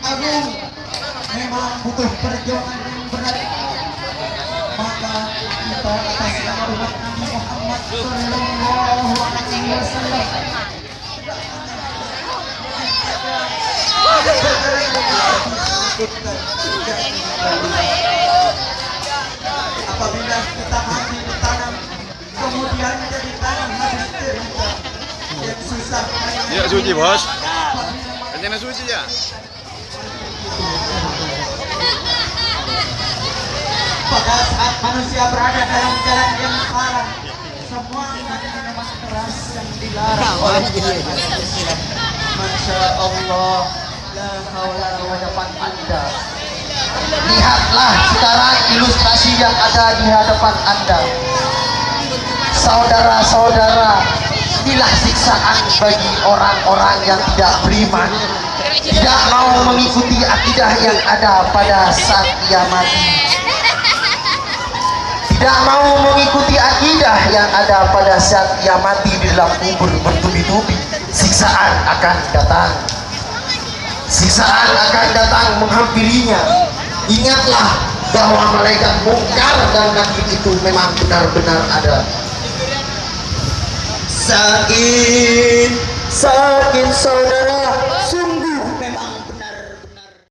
Agung memang butuh perjuangan yang berat, maka kita atas nama umat Nabi Muhammad Sallallahu Alaihi Wasallam apabila kita mati ditanam kemudian jadi tanah habis derita yang susah. Ya suci bos, rencana suci ya. Pada saat manusia berada dalam jalan yang salah, semua minuman keras yang dilarang oleh Islam. Masya Allah, la haula wala quwwata Anda. Lihatlah sekarang ilustrasi yang ada di hadapan Anda. Saudara-saudara, inilah siksaan bagi orang-orang yang tidak beriman, tidak mau mengikuti akidah yang ada pada saat ia mati, tidak mau mengikuti akidah yang ada pada saat ia mati di dalam kubur bertubi-tubi. Siksaan akan datang, siksaan akan datang menghampirinya. Ingatlah bahwa malaikat mungkar dan nakir itu memang benar-benar ada. Sakit, sakit saudara,